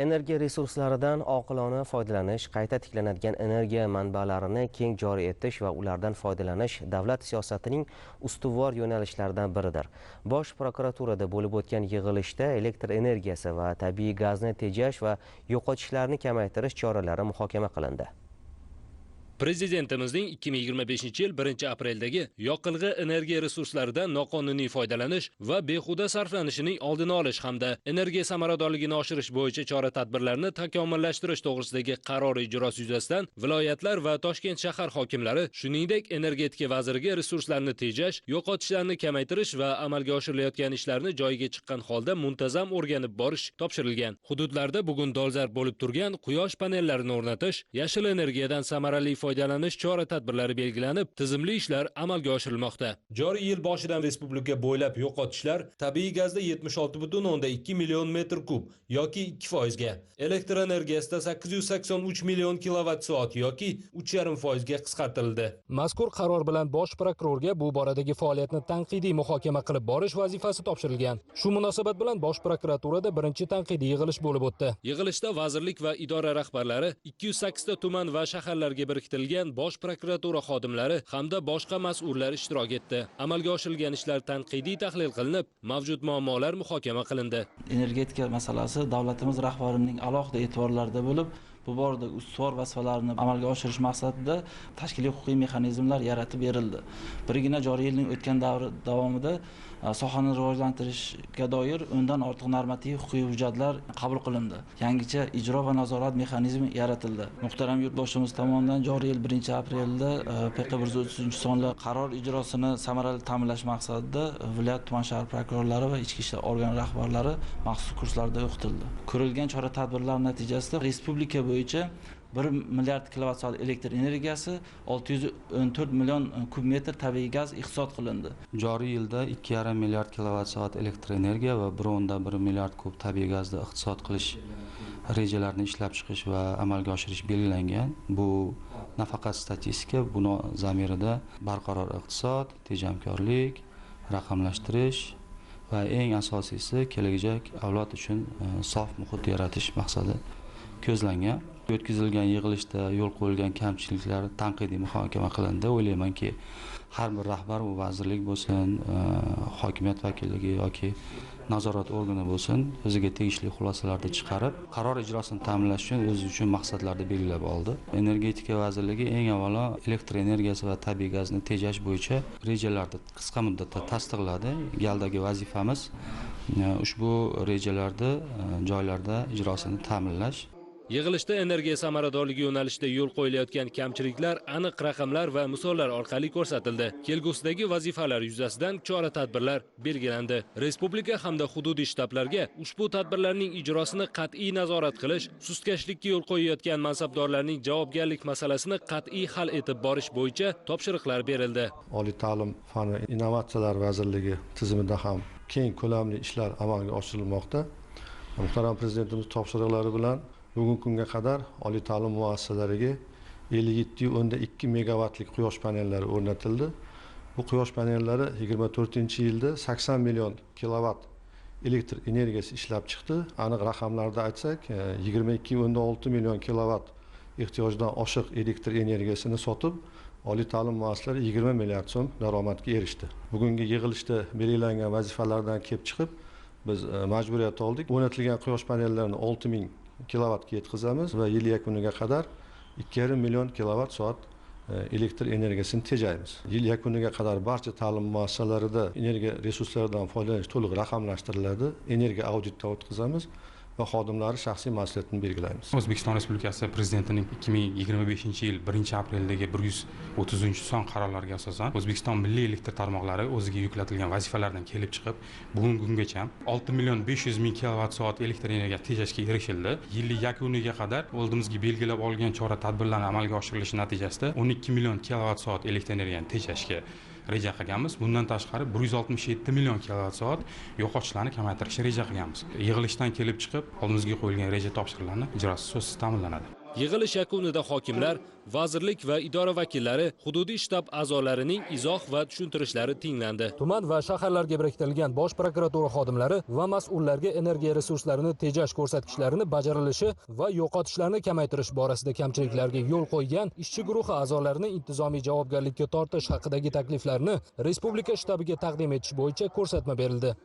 Energiya resurslaridan oqilona foydalanish, qayta tiklanadigan energiya manbalarini keng joriy etish va ulardan foydalanish davlat siyosatining ustuvor yo'nalishlaridan biridir. Bosh prokuraturada bo'lib o'tgan yig'ilishda elektr energiyasi va tabiiy gazni tejash va yo'qotishlarni kamaytirish choralari muhokama qilindi. Prezidentimizning 2025-yil 1-apreldagi yoqilg'i energiya resurslaridan noqonuniy foydalanish va behuda sarflanishining oldini olish hamda energiya samaradorligini oshirish bo'yicha chora-tadbirlarni takomillashtirish to'g'risidagi qaror ijrosi yuzasidan viloyatlar va Toshkent shahar hokimlari, shuningdek energetika vaziriga resurslarni tejash, yo'qotishlarni kamaytirish va amalga oshirilayotgan ishlarni joyiga chiqqan holda muntazam o'rganib borish topshirilgan. Hududlarda bugun dolzarb bo'lib turgan quyosh panellarini o'rnatish, yashil energiyadan samarali foydalanish chora-tadbirlari belgilanib, tizimli ishlar amalga oshirilmoqda. Joriy yil boshidan respublika bo'ylab yo'qotishlar tabiiy gazda 76,2 million metr kub yoki 2% ga, elektr energiyasida 883 million kilovatt-soat yoki 3,5% ga qisqartirildi. Mazkur qaror bilan bosh prokurorga bu boradagi faoliyatni tanqidiy muhokama qilib borish vazifasi topshirilgan. Shu munosabat bilan bosh prokuraturada birinchi tanqidiy yig'ilish bo'lib o'tdi. Yig'ilishda vazirlik va idora rahbarlari 208 ta tuman va shaharlarga biriktirilgan bosh prokuratura xodimlari hamda boshqa mas'ullar ishtirok etdi. Amalga oshirilgan ishlar tanqidiy tahlil qilinib, mavjud muammolar muhokama qilindi. Energetika masalasi davlatimiz rahbarining alohida e'tiborlarida bo'lib, bu borada ustuvor vazifalarni amalga oshirish maqsadida tashkiliy huquqiy mexanizmlar yaratib berildi. Birgina joriy yilning o'tgan davri davomida sohani rivojlantirishga doir o'ndan ortiq normativ huquqiy hujjatlar qabul qilindi. Yangicha ijro va nazorat mexanizmi yaratildi. Muhtaram yurtboshimiz tomonidan joriy yil 1-aprelda PQ 133-sonli qaror ijrosini samarali ta'minlash maqsadida viloyat tuman shahar prokurorlari va ichki ishlar organi rahbarlari maxsus kurslarda o'qitildi. Ko'rilgan chora-tadbirlar natijasida respublika bo'yicha 1 milliard kilovatt-soat elektr energiyasi, 614 million kub metr tabiiy gaz iqtisod qilindi. Joriy yilda 2,5 milliard kilovatt-soat elektr energiya va 1,1 milliard kub tabiiy gazni iqtisod qilish rejalarini ishlab chiqish va amalga oshirish belgilangan. Bu nafaqat statistika, buni zamirida barqaror iqtisod, tejamkorlik, raqamlashtirish va eng asosiysi kelajak avlod uchun sof muhit yaratish maqsadi ko'zlangan. O'tkazilgan yig'ilishda yo'l qo'yilgan kamchiliklar tanqidiy muhokama qilindi. O'ylaymanki, har bir rahbar, u vazirlik bo'lsin, hokimiyat vakilligi yoki nazorat organi bo'lsin, o'ziga tegishli xulosalarni chiqarib, qaror ijrosini ta'minlash uchun o'zi uchun maqsadlarni belgilab oldi. Energetika vazirligi eng avvalo elektr energiyasi va tabiiy gazni tejash bo'yicha rejalarni qisqa muddatda tasdiqladi. Galdagi vazifamiz ushbu rejalarni joylarda ijrosini ta'minlash. Yig'ilishda energiya samaradorligi yo'nalishida yo'l qo'yilayotgan kamchiliklar aniq raqamlar va misollar orqali ko'rsatildi. Kelgusidagi vazifalar yuzasidan chora-tadbirlar belgilandi. Respublika hamda hududiy shtablarga ushbu tadbirlarning ijrosini qat'iy nazorat qilish, sustkashlikka yo'l qo'yayotgan mansabdorlarning javobgarlik masalasini qat'iy hal etib borish bo'yicha topshiriqlar berildi. Oliy ta'lim fan va innovatsiyalar vazirligi tizimida ham keng ko'lamli ishlar amalga oshirilmoqda. Muhtaram Prezidentimiz topshiriqlari bilan bugungi kunga qadar oliy ta'lim muassasalariga 57,2 megawattlik quyosh panellari o'rnatildi. Bu quyosh panellari 24-yilda 80 million kilovatt elektr energiyasi ishlab chiqdi. Aniq raqamlarda aytsak, 22,6 million kilovatt ehtiyojdan oshiq elektr energiyasini sotib, oliy ta'lim muassasalari 20 milliard so'm daromadga erishdi. Bugungi yig'ilishda belgilangan vazifalardan kelib chiqib, biz majburiyat oldik. O'rnatilgan quyosh panellarini 6000 kilovattga yetkazamiz va yil yakuniga qadar 2,5 million kilovatt soat elektr energiyasini tejaymiz. Yil yakuniga qadar barcha ta'lim muassasalarida energiya resurslaridan foydalanish to'liq raqamlashtiriladi. Energiya auditdan o'tkazamiz va xodimlari shaxsiy mas'uliyatini belgilaymiz. O'zbekiston Respublikasi Prezidentining 2025-yil 1-apreldagi 130-son qarorlariga asosan O'zbekiston milliy elektr tarmoqlari o'ziga yuklatilgan vazifalardan kelib chiqib, bugungi kungacha 6 million 500 ming kilovatt-soat elektr energiya tejashga erishildi. Yil yakuniga qadar oldimizga belgilab olgan chora-tadbirlarni amalga oshirilishi natijasida 12 million kilovatt-soat elektr energiyani tejashga reja qilganmiz. Bundan tashqari 167 million kilovatt-soat yo'qotishlarni kamaytirishni reja qilganmiz. Yig'ilishdan kelib chiqib, oldimizga qo'yilgan reja topshiriqlarni ijrosi so'zsiz ta'minlanadi. Yig'ilish yakunida hokimlar, vazirlik va idora vakillari, hududiy shtab a'zolarining izoh va tushuntirishlari tinglandi. Tuman va shaharlarga biriktirilgan Bosh prokuratura xodimlari va mas'ullarga energiya resurslarini tejash ko'rsatkichlarini bajarilishi va yo'qotishlarni kamaytirish borasida kamchiliklarga yo'l qo'ygan ishchi guruhi a'zolarini intizomiy javobgarlikka tortish haqidagi takliflarni respublika shtabiga taqdim etish bo'yicha ko'rsatma berildi.